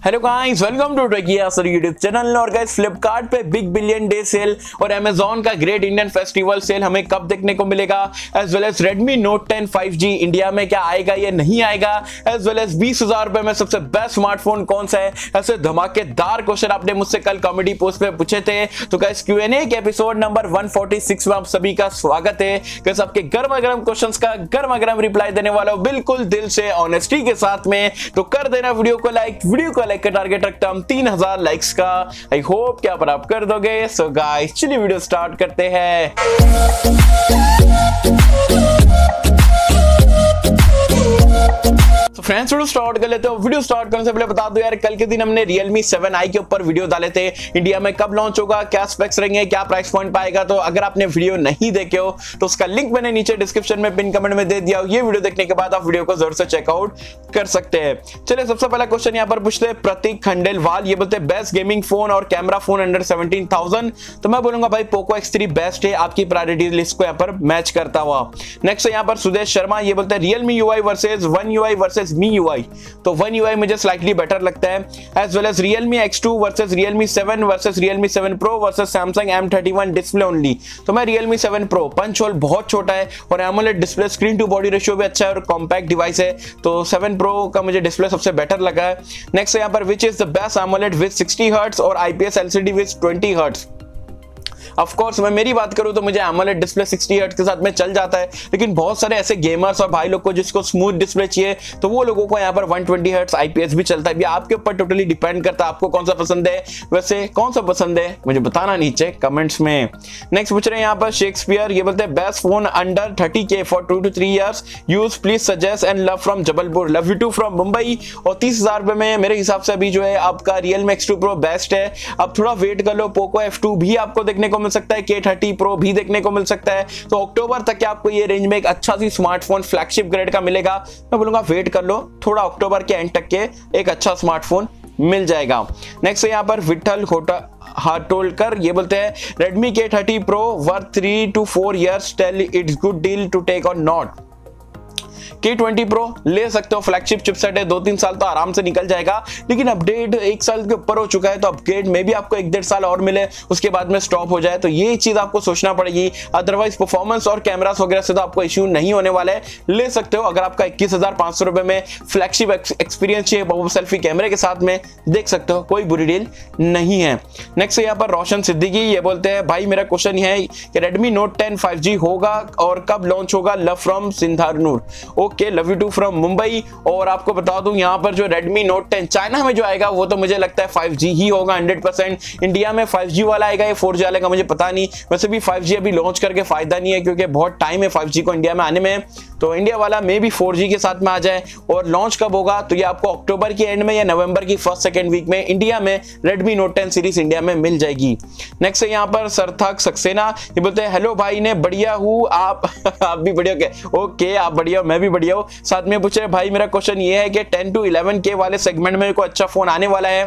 Hello guys, welcome to techie Yasir YouTube channel. और guys, Flipkart पे big billion day sale और Amazon का great Indian festival sale हमें कब देखने को मिलेगा, as well as Redmi note 10 5G India में क्या आएगा या नहीं आएगा, एज वेल एज 20,000 रुपए में सबसे बेस्ट स्मार्टफोन कौन सा है। ऐसे धमाकेदार क्वेश्चन आपने मुझसे कल कॉमेडी पोस्ट पे पूछे थे। तो गाइस, Q&A के एपिसोड नंबर 146 में आप सभी का स्वागत है। गाइस, आपके गर्मा गर्म क्वेश्चंस का गर्मा गर्म रिप्लाई देने वाला हूं बिल्कुल दिल से, ऑनेस्टी के साथ में। तो कर देना वीडियो को लाइक का टारगेट रखता हूं 3000 लाइक्स का। आई होप कि आप कर दोगे। सो गाइस, चलिए वीडियो स्टार्ट करते हैं। फ्रेंड्स, वीडियो स्टार्ट कर लेते हो। वीडियो स्टार्ट करने से पहले बता दो यार, कल के दिन हमने Realme 7i के ऊपर वीडियो डाले थे। इंडिया में कब लॉन्च होगा, क्या स्पेक्स रहेंगे, क्या प्राइस पॉइंट पाएगा। तो अगर आपने वीडियो नहीं देखे हो तो उसका लिंक मैंने नीचे डिस्क्रिप्शन में पिन कमेंट में दे दिया हो। ये वीडियो देखने के बाद आप वीडियो को जरूर से चेकआउट कर सकते हैं। चलिए, सबसे पहला क्वेश्चन यहाँ पर पूछते हैं प्रतीक खंडेलवाल। ये बोलते हैं बेस्ट गेमिंग फोन और कैमरा फोन अंडर 17,000। तो मैं बोलूंगा भाई Poco X3 बेस्ट है, आपकी प्रायोरिटी लिस्ट को यहाँ पर मैच करता हुआ। नेक्स्ट यहाँ पर सुदेश शर्मा। ये बोलते हैं Realme UI versus One UI versus Mi UI। तो One UI मुझे स्लाइटली बेटर लगता है। As well as Realme X2 versus Realme 7 versus Realme 7 Pro versus Samsung M31 display only. तो मैं Realme 7 Pro, पंच होल बहुत छोटा है और AMOLED display, screen to body ratio भी अच्छा है और कॉम्पैक्ट डिवाइस है। तो 7 Pro का मुझे डिस्प्ले सबसे बेटर लगा है। नेक्स्ट यहाँ पर which is the best AMOLED with 60 hertz और IPS LCD with 20 hertz. Of course मैं मेरी बात करूं तो मुझे AMOLED डिस्प्ले 60 हर्ट्ज के साथ में चल जाता है, लेकिन बहुत सारे ऐसे गेमर्स और भाई लोग को जिसको स्मूथ डिस्प्ले चाहिए तो वो लोगों को यहाँ पर 120 हर्ट्ज IPS भी चलता है। आपके ऊपर टोटली डिपेंड करता है आपको कौन सा पसंद है। वैसे कौन सा पसंद है मुझे बताना नीचे कमेंट्स में। नेक्स्ट पूछ रहे हैं यहाँ पर शेक्सपियर। ये बोलते हैं best phone under 30K for 2 to 3 years use, please suggest and love from Jabalpur, love you too from Mumbai. और 30,000 रुपए में मेरे हिसाब से अभी जो है आपका Realme X2 Pro बेस्ट है। अब थोड़ा वेट कर लो, Poco F2 भी आपको देखने को मिल सकता है, K30 Pro भी देखने को मिल सकता है। तो अक्टूबर तक के आपको ये रेंज में एक अच्छा सी स्मार्टफोन फ्लैगशिप ग्रेड का मिलेगा। मैं बोलूंगा वेट कर लो, थोड़ा अक्टूबर के एंड तक के एक अच्छा स्मार्टफोन मिल जाएगा। नेक्स्ट यहाँ पर विठल हाटोलकर। ये बोलते हैं Redmi K30 Pro worth 3 to 4 years, tell it's good deal to take और नॉट। K20 Pro ले सकते हो, फ्लैगशिप चिपसेट है, 2-3 साल तो आराम से निकल जाएगा। लेकिन अपडेट 1 साल के ऊपर हो चुका है, तो अपग्रेड में भी आपको 1-1.5 साल और मिले, उसके बाद में स्टॉप हो जाए, तो ये चीज आपको सोचना पड़ेगी। अदरवाइज परफॉर्मेंस और कैमरास वगैरह से तो आपको इश्यू नहीं होने वाला है, ले सकते हो। अगर आपका 21,500 रुपए में फ्लैगशिप एक्सपीरियंस चाहिए बबल सेल्फी कैमरे के साथ में, देख सकते हो, कोई बुरी डील नहीं है। नेक्स्ट यहाँ पर रोशन सिद्दीकी। ये बोलते हैं भाई मेरा क्वेश्चन है कि Redmi Note 10 5G होगा और कब लॉन्च होगा, love from Sindhanur. Okay, love you too from Mumbai. और आपको बता दूं यहाँ पर जो Redmi Note 10 चाइना में जो आएगा वो तो मुझे लगता है 5G ही होगा 100%। इंडिया में 5G वाला आएगा या 4G आएगा मुझे पता नहीं। वैसे भी 5G अभी लॉन्च करके फायदा नहीं है, क्योंकि बहुत टाइम है 5G को इंडिया में आने में। तो इंडिया वाला मे भी 4G के साथ में आ जाए। और लॉन्च कब होगा तो ये आपको अक्टूबर के एंड में या नवंबर की 1st-2nd वीक में इंडिया में Redmi Note 10 सीरीज इंडिया में मिल जाएगी। नेक्स्ट है यहाँ पर सरथक सक्सेना। ये बोलते हैं हेलो भाई ने बढ़िया हूँ, आप आप भी बढ़िया हो। ओके, आप बढ़िया हो, मैं भी बढ़िया हूँ। साथ में पूछ रहे भाई मेरा क्वेश्चन ये है कि 10 to 11K वाले सेगमेंट में कोई अच्छा फोन आने वाला है।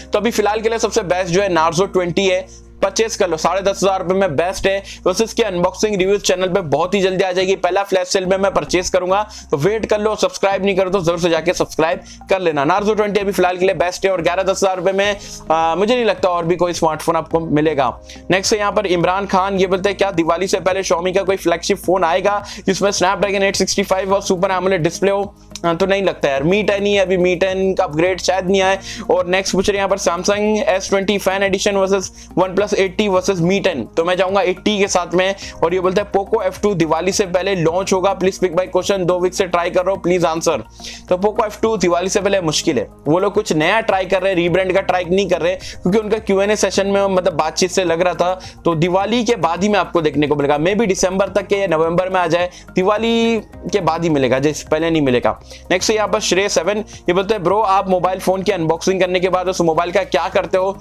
तो अभी फिलहाल के लिए सबसे बेस्ट जो है Narzo 20 है, परचेस कर लो, 10,500 रुपए में बेस्ट है। वैसे इसकी अनबॉक्सिंग रिव्यूज चैनल पे बहुत ही जल्दी आ जाएगी, पहला फ्लैश सेल में मैं परचेस करूंगा, तो वेट कर लो। सब्सक्राइब नहीं करो तो जरूर से जाके सब्सक्राइब कर लेना। Narzo 20 अभी फिलहाल के लिए बेस्ट है और 11-10,000 रुपए में मुझे नहीं लगता और भी कोई स्मार्टफोन आपको मिलेगा। नेक्स्ट है यहाँ पर इमरान खान। ये बोलते हैं क्या दिवाली से पहले Xiaomi का कोई फ्लैगशिप फोन आएगा जिसमें स्नैपड्रैगन 865 और सुपर एमोलेड डिस्प्ले हो। तो नहीं लगता यार, Mi 10 ही है अभी, Mi 10 का अपग्रेड शायद नहीं आए। और नेक्स्ट पूछ रहे हैं यहाँ पर Samsung S20 fan addition versus OnePlus 80 versus Mi 10। तो मैं जाऊंगा 80 के साथ में। और ये बोलते हैं Poco F2 दिवाली से पहले लॉन्च होगा, please pick by question, 2 week से ट्राई कर रहा हूं, प्लीज आंसर। तो Poco F2 दिवाली से पहले मुश्किल है, वो लोग कुछ नया ट्राई कर रहे हैं, रीब्रांड का ट्राई नहीं कर रहे, क्योंकि उनका Q&A सेशन में मतलब बातचीत से लग रहा था। तो दिवाली के बाद ही में आपको देखने को मिलेगा, मे बी दिसंबर तक के या नवंबर में आ जाए, दिवाली के बाद ही मिलेगा, जैसे पहले नहीं मिलेगा। नेक्स्ट यहाँ पर श्रेय 7। ये बोलते हैं ब्रो आप मोबाइल फोन की अनबॉक्सिंग करने के बाद उस मोबाइल का क्या करते हो।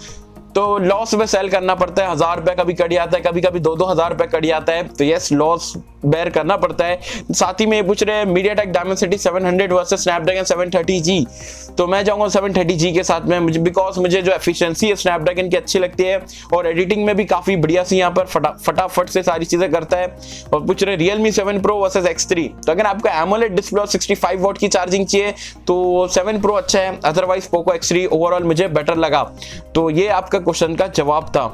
तो लॉस में सेल करना पड़ता है, 1,000 रुपए कभी कट जाता है, कभी कभी 2-2 हज़ार रुपए कट जाता है। तो यस, लॉस बेयर करना पड़ता है। साथ ही में ये पूछ रहे हैं MediaTek Dimensity 700 versus Snapdragon 730G, तो मैं जाऊंगा 730G के साथ में, बिकॉज मुझे जो एफिशिएंसी है स्नैपड्रैगन की अच्छी लगती है और एडिटिंग में भी काफी बढ़िया सी यहाँ पर फटाफट से सारी चीजें करता है। और पूछ रहे Realme 7 Pro वर्सेस X3, तो अगर आपको एमोलेड डिस्प्ले और 65 वॉट की चार्जिंग चाहिए तो 7 Pro अच्छा है, अदरवाइज Poco X3 ओवरऑल मुझे बेटर लगा। तो ये आपका क्वेश्चन का जवाब था।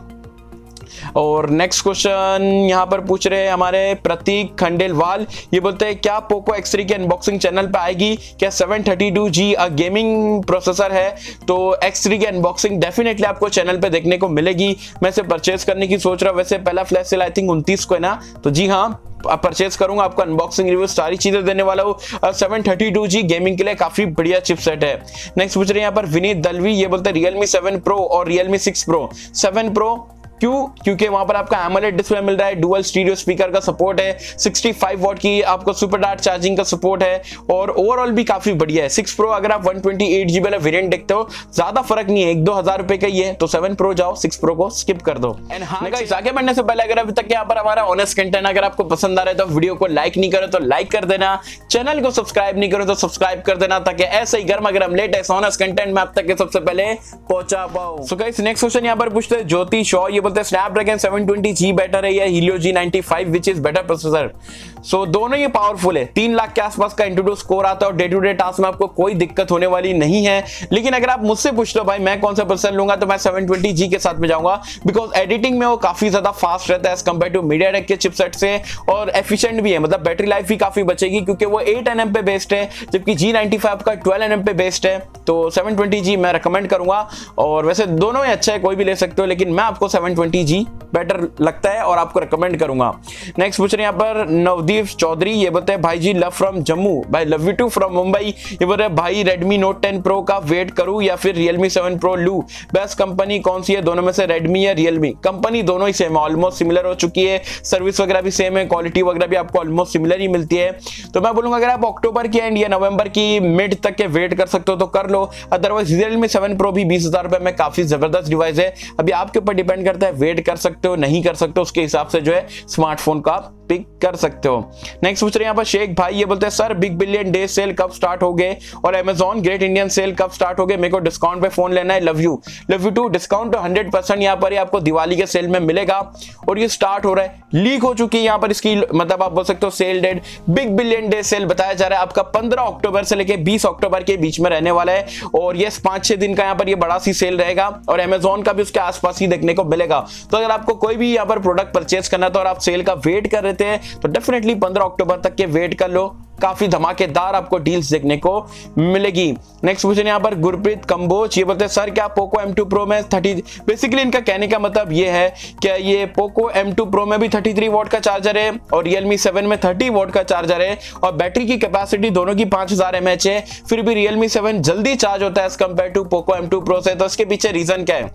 और नेक्स्ट क्वेश्चन यहाँ पर पूछ रहे हैं हमारे प्रतीक खंडेलवाल, ये बोलते हैं क्या पोको X3 की अनबॉक्सिंग चैनल पे आएगी, क्या 732G गेमिंग प्रोसेसर है, तो X3 की अनबॉक्सिंग डेफिनेटली आपको चैनल पे देखने को मिलेगी। मैं इसे परचेज करने की सोच रहा हूँ, वैसे पहला फ्लैश सेल आई थिंक 29 को है ना, तो जी हाँ परचेज करूंगा, आपको अनबॉक्सिंग रिव्यू सारी चीजें देने वाला हूँ। 732G गेमिंग के लिए काफी बढ़िया चिपसेट है। नेक्स्ट पूछ रहे हैं यहाँ पर विनीत दलवी, ये बोलते हैं Realme 7 Pro और Realme 6 Pro। 7 Pro क्यों? क्योंकि वहां पर आपका एमोलेड डिस्प्ले मिल रहा है, डुअल स्टीरियो स्पीकर का सपोर्ट है, 65 वॉट की आपको सुपर डार्ट चार्जिंग का सपोर्ट है और ओवरऑल भी काफी बढ़िया है। 6 Pro अगर आप 128GB वाला वेरिएंट देखते हो, ज्यादा फर्क नहीं है, 1-2 हजार रुपए का ही है, तो 7 Pro जाओ, 6 Pro को स्किप कर दो। एंड हाँ गाइस, आगे बढ़ने से पहले अगर अभी तक यहाँ पर हमारा ऑनेस्ट कंटेंट अगर आपको पसंद आ रहा है तो वीडियो को लाइक नहीं करो तो लाइक कर देना, चैनल को सब्सक्राइब नहीं करो तो सब्सक्राइब कर देना, ताकि ऐसे ही गर्मा गर्म लेटेस्ट ऑनेस्ट कंटेंट में आप तक के सबसे पहले पहुंचा पाऊं। सो गाइस नेक्स्ट क्वेश्चन यहाँ पर पूछते हैं ज्योति शॉ, ये बोलते हैं स्नैपड्रैगन 720G बेटर है या Helio G95 which is better processor. So दोनों ये पावरफुल है, 3 लाख के आसपास का इंट्रोड्यूस स्कोर आता है और डे टू डे टास्क में आपको कोई दिक्कत होने वाली नहीं है। लेकिन अगर आप मुझसे पूछ लो भाई मैं कौन सा प्रोसेसर लूंगा, तो मैं 720G के साथ में जाऊंगा, बिकॉज एडिटिंग में वो काफी ज्यादा फास्ट रहता है एज कंपेयर टू मीडियाटेक के चिपसेट से, और एफिशिएंट भी है, मतलब बैटरी लाइफ भी काफी बचेगी क्योंकि वो 8nm पे बेस्ड है, जबकि G95 का 12nm पे बेस्ड है। तो 720G मैं रिकमेंड करूंगा, और वैसे दोनों ही अच्छा है, कोई भी ले सकते हो, लेकिन मैं आपको 720G बेटर लगता है और आपको रिकमेंड करूंगा। नेक्स्ट पूछ रहे हैं यहाँ पर नवदीप चौधरी, ये बोलते हैं भाई जी लव फ्रॉम जम्मू, भाई love you too from Mumbai. ये बोल रहे हैं भाई Redmi Note 10 Pro का वेट करूं या फिर Realme 7 Pro लूं, बेस्ट कंपनी कौन सी है दोनों में से, Redmi या Realme? कंपनी दोनों ही सेम है, ऑलमोस्ट सिमिलर हो चुकी है, सर्विस वगैरह भी सेम है, क्वालिटी वगैरह भी आपको ऑलमोस्ट सिमिलर ही मिलती है। तो मैं बोलूंगा अगर आप अक्टूबर की एंड या नवंबर की मिड तक के वेट कर सकते हो तो कर लो, अदरवाइज Realme 7 Pro भी 20,000 रुपए में काफी जबरदस्त डिवाइस है। अभी आपके ऊपर डिपेंड करता है, वेट कर सकते हो नहीं कर सकते हो, उसके हिसाब से जो है स्मार्टफोन का पिक कर सकते हो। नेक्स्ट पूछ रहे हैं यहाँ पर शेख भाई, ये बोलते हैं sir big billion day sale कब स्टार्ट हो गए और Amazon ग्रेट इंडियन सेल कब स्टार्ट हो गए, मेरे को डिस्काउंट पे फोन लेना है, लव यू टू। डिस्काउंट तो 100% यहाँ पर आपको दिवाली के सेल में मिलेगा और ये स्टार्ट हो रहा है, लीक हो चुकी है यहाँ पर इसकी, मतलब आप बोल सकते हो sale date. Big billion day sale बताया जा रहा है आपका 15 अक्टूबर से लेकर 20 अक्टूबर के बीच में रहने वाला है, और ये 5-6 दिन का यहाँ पर ये बड़ा सी सेल रहेगा, और Amazon का भी उसके आसपास ही देखने को मिलेगा। तो अगर आपको कोई भी यहाँ पर प्रोडक्ट परचेज करना था और आप सेल का वेट कर रहे थे तो डेफिनेटली 15 अक्टूबर तक के वेट कर लो, काफी धमाकेदार आपको डील्स देखने को मिलेगी। नेक्स्ट क्वेश्चन यहाँ पर गुरप्रीत कंबोज, ये बोलते हैं सर क्या पोको M2 Pro में 30, बेसिकली इनका कहने का मतलब ये है क्या ये पोको M2 Pro में भी 33 वॉट का चार्जर है और Realme 7 में 30 वॉट का चार्जर है, और बैटरी की कैपेसिटी दोनों की 5000 mAh है, फिर भी Realme 7 जल्दी चार्ज होता है as compare to Poco M2 Pro से। तो इसके पीछे रीजन क्या है?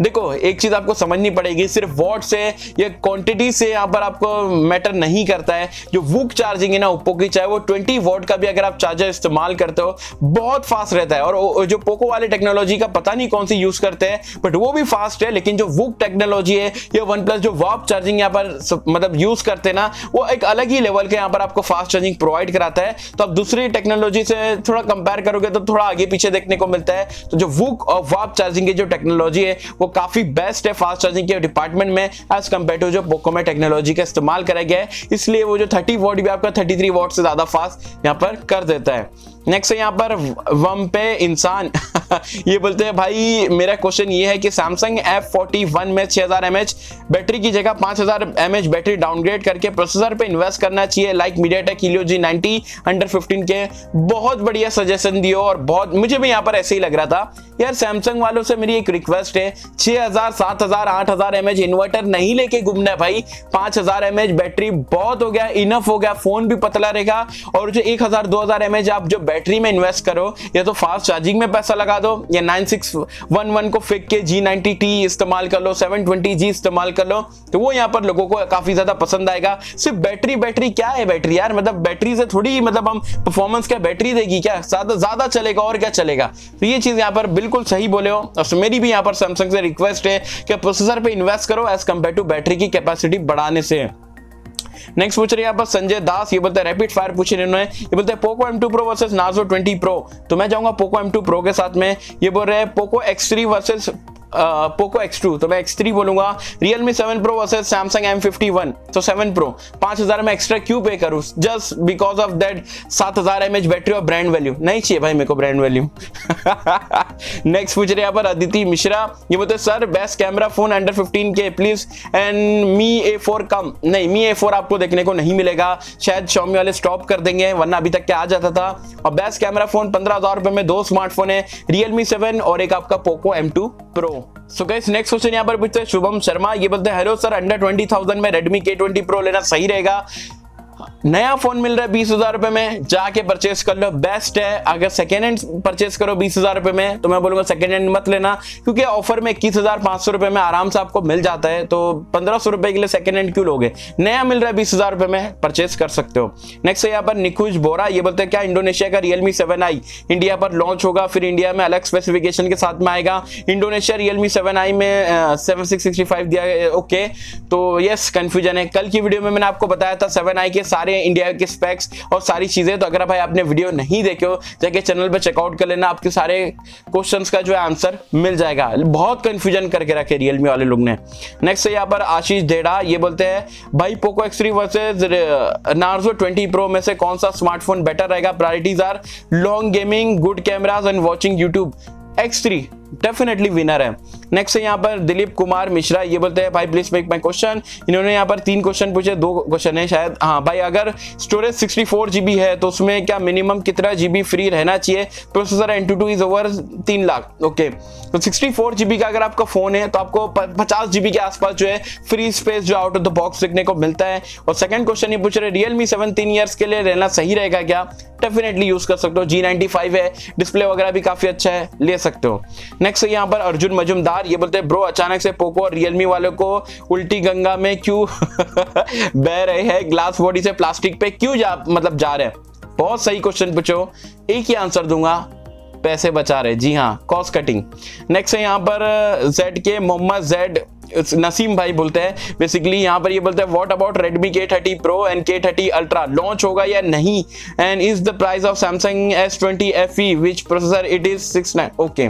देखो एक चीज आपको समझनी पड़ेगी, सिर्फ वॉट से या क्वांटिटी से यहाँ पर आपको मैटर नहीं करता है। जो वूक चार्जिंग है ना ओप्पो की, चाहे वो 20 वॉट का भी अगर आप चार्जर इस्तेमाल करते हो बहुत फास्ट रहता है, और जो पोको वाले टेक्नोलॉजी का पता नहीं कौन सी यूज करते हैं बट वो भी फास्ट है, लेकिन जो वूक टेक्नोलॉजी है या वन प्लस जो वार्प चार्जिंग यहाँ पर मतलब यूज करते हैं ना, वो एक अलग ही लेवल के यहाँ पर आपको फास्ट चार्जिंग प्रोवाइड कराता है। तो आप दूसरी टेक्नोलॉजी से थोड़ा कंपेयर करोगे तो थोड़ा आगे पीछे देखने को मिलता है। तो जो वूक और वार्प चार्जिंग की जो टेक्नोलॉजी है वो काफी बेस्ट है फास्ट चार्जिंग के डिपार्टमेंट में एज कंपेयर टू जो पोको में टेक्नोलॉजी का इस्तेमाल करा गया है, इसलिए वो जो 30 वॉट भी आपका 33 वॉट से ज्यादा फास्ट यहाँ पर कर देता है। नेक्स्ट है यहाँ पर वम पे इंसान ये बोलते हैं भाई मेरा क्वेश्चन ये है कि सैमसंग F41 में 6000 mAh बैटरी की जगह 5000 mAh बैटरी डाउनग्रेड करके प्रोसेसर पे इन्वेस्ट करना चाहिए like MediaTek Helio G90 under 15 के। बहुत बढ़िया सजेशन दियो, और बहुत मुझे भी यहाँ पर ऐसे ही लग रहा था यार। सैमसंग वालों से मेरी एक रिक्वेस्ट है, 6000 7000 8000 mAh इन्वर्टर नहीं लेके घूमना है भाई, 5000 mAh बैटरी बहुत हो गया, इनफ हो गया, फोन भी पतला रहेगा। और जो 1000 2000 mAh आप जो बैटरी में इन्वेस्ट करो या तो फास्ट चार्जिंग में पैसा लगा दो, या 9611 को फेंक के G90T इस्तेमाल कर लो, 720G इस्तेमाल कर लो, तो वो यहाँ पर लोगों को काफी ज्यादा पसंद आएगा। सिर्फ बैटरी क्या है बैटरी यार, मतलब बैटरी से थोड़ी मतलब हम परफॉर्मेंस क्या बैटरी देगी क्या, ज्यादा चलेगा और क्या चलेगा। तो ये चीज यहाँ पर बिल्कुल सही बोले हो, और मेरी भी यहाँ पर सैमसंग से रिक्वेस्ट है कि प्रोसेसर पे इन्वेस्ट करो एज कंपेयर टू बैटरी की कैपेसिटी बढ़ाने से। नेक्स्ट पूछ रहे हैं यहाँ पर संजय दास, ये बोलते हैं रैपिड फायर पूछ रहे हैं, ये बोलते हैं Poco M2 Pro versus Narzo 20 Pro। तो मैं जाऊंगा पोको M2 Pro के साथ में। ये बोल रहे हैं Poco X3 versus Poco X2, तो मैं X3 बोलूंगा। Realme 7 Pro versus Samsung M51, तो 7 Pro 5000 में एक्स्ट्रा क्यों पे करूं, just because of that 7000 mAh battery और ब्रांड वैल्यू नहीं चाहिए भाई मेरे को ब्रांड वैल्यू। नेक्स्ट पूछ रहे यहाँ पर अदिति मिश्रा, ये बोलते हैं sir best camera phone under 15K please and me A4 कम। नहीं, मी A4 आपको देखने को नहीं मिलेगा, शायद Xiaomi वाले स्टॉप कर देंगे, वरना अभी तक क्या आ जाता था। और बेस्ट कैमरा फोन 15,000 रुपए में 2 स्मार्टफोन है, Realme 7 और एक आपका Poco M2 Pro। So guys next question यहाँ पर पूछते हैं शुभम शर्मा, ये बोलते हैं हेलो सर अंडर 20,000 में Redmi K20 Pro लेना सही रहेगा? नया फोन मिल रहा है 20,000 रुपए में, जाके परचेस कर लो, बेस्ट है। अगर सेकेंड हैंड परचेस करो 20,000 रुपए में तो मैं बोलूंगा सेकेंड हैंड मत लेना, क्योंकि ऑफर में 21,500 रुपए में आराम से आपको मिल जाता है, तो 1,500 रुपए के लिए सेकेंड हैंड क्यों लोगे? नया मिल रहा है 20,000 रुपए में, परचेस कर सकते हो। नेक्स्ट है यहाँ पर निकुंज बोरा, ये बोलते हैं क्या इंडोनेशिया का Realme 7i इंडिया पर लॉन्च होगा, फिर इंडिया में अलग स्पेसिफिकेशन के साथ में आएगा? इंडोनेशिया Realme 7i में 7665 दिया है, ओके। तो यस कंफ्यूजन है, कल की वीडियो में मैंने आपको बताया था 7i के सारे इंडिया के स्पेक्स और सारी चीजें। तो अगर भाई आपने वीडियो नहीं देखे हो जाके चैनल पे चेकआउट कर लेना, आपके सारे क्वेश्चंस का जो है आंसर मिल जाएगा। बहुत कंफ्यूजन करके रखे रियलमी वाले लोग ने। नेक्स्ट है यहाँ पर आशीष डेढ़ा, ये बोलते हैं भाई Poco X3 versus Narzo 20 Pro में से कौन सा स्मार्टफोन बेटर रहेगा? Priorities are long gaming, good cameras and watching YouTube. X3 definitely winner है। नेक्स्ट है यहाँ पर दिलीप कुमार मिश्रा, ये बोलते हैं भाई प्लीज मेक माय क्वेश्चन। इन्होंने यहाँ पर 3 क्वेश्चन पूछे, 2 क्वेश्चन है शायद। हाँ भाई, अगर स्टोरेज 64 GB है तो उसमें क्या मिनिमम कितना GB फ्री रहना चाहिए? Processor N22 is over 3 lakh, okay. तो 64 GB का अगर आपका फोन है तो आपको 50 GB के आसपास जो है फ्री स्पेस जो आउट ऑफ द बॉक्स देखने को मिलता है। और सेकंड क्वेश्चन ये पूछ रहे Realme 7 3 ईयर्स के लिए रहना सही रहेगा क्या? डेफिनेटली यूज कर सकते हो, G95 है, डिस्प्ले वगैरह भी काफी अच्छा है, ले सकते हो। नेक्स्ट है यहाँ पर अर्जुन मजुमदार, ये बोलते हैं ब्रो अचानक से पोको और रियलमी वालों को उल्टी गंगा में क्यों बह रहे हैं, ग्लास बॉडी से प्लास्टिक पे क्यों जा रहे हैं? बहुत सही क्वेश्चन पूछो, एक ही आंसर दूंगा, पैसे बचा रहे। जी हाँ, कॉस्ट कटिंग। नेक्स्ट है यहाँ पर जेड के मोहम्मद जेड नसीम भाई बोलते हैं बेसिकली यहाँ पर ये बोलते हैं what about Redmi K30 Pro and K30 Ultra launch होगा या नहीं, and is the price of Samsung S20 FE which processor it is 69, okay.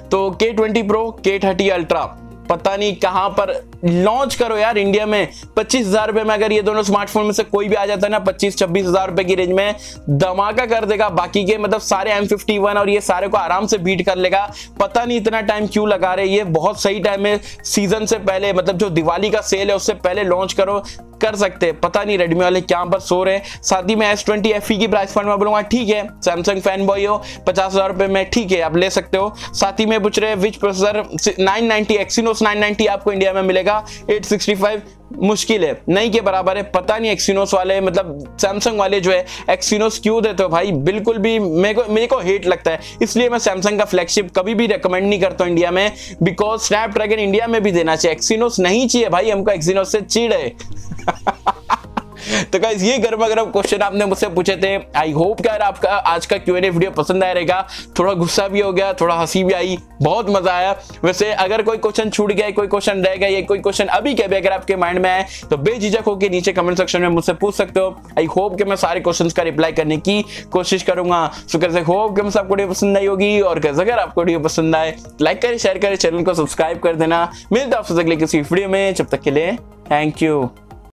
तो K20 Pro K30 Ultra पता नहीं कहां पर लॉन्च करो यार, इंडिया में 25,000 रुपए में अगर ये दोनों स्मार्टफोन में से कोई भी आ जाता है ना 25-26,000 रुपए की रेंज में, धमाका कर देगा। बाकी के मतलब सारे M51 और ये सारे को आराम से बीट कर लेगा। पता नहीं इतना टाइम क्यों लगा रहे, ये बहुत सही टाइम है, सीजन से पहले, मतलब जो दिवाली का सेल है उससे पहले लॉन्च करो, कर सकते हैं। पता नहीं रेडमी वाले क्या पर सो रहे हैं। साथ ही में S20 FE की प्राइस पॉइंट में बोलूंगा ठीक है, सैमसंग फैन बॉय हो 50,000 रुपए में, ठीक है आप ले सकते हो। साथ ही में पूछ रहे विच प्रोसेसर 990 Exynos 990 आपको इंडिया में मिलेगा, 865 मुश्किल है, नहीं के बराबर है। पता नहीं Exynos वाले मतलब सैमसंग वाले जो है Exynos क्यों देते हो भाई, बिल्कुल भी मेरे को हेट लगता है। इसलिए मैं सैमसंग का फ्लैगशिप कभी भी रेकमेंड नहीं करता हूं इंडिया में, बिकॉज स्नैपड्रैगन इंडिया में भी देना चाहिए, Exynos नहीं चाहिए भाई हमको, Exynos से चिढ़ है। तो गाइस ये गर्मा गर्म क्वेश्चन आपने मुझसे पूछे थे। आई होप कि आपका आज का Q&A वीडियो पसंद आया रहेगा। थोड़ा गुस्सा भी हो गया, थोड़ा हंसी भी आई, बहुत मजा आया। वैसे अगर कोई क्वेश्चन छूट गया, कोई क्वेश्चन रह गया, या कोई क्वेश्चन अभी के भी अगर आपके माइंड में आए तो बेझिझक होकर नीचे कमेंट सेक्शन में मुझसे पूछ सकते हो। आई होप कि मैं सारे क्वेश्चन का रिप्लाई करने की कोशिश करूंगा। सो कैसे होप कि मुझे आपको वीडियो पसंद आई होगी, और कैसे अगर आपको वीडियो पसंद आए लाइक करें, शेयर करें, चैनल को सब्सक्राइब कर देना। मिलता है आपसे अगले किसी वीडियो में, जब तक के लिए थैंक यू।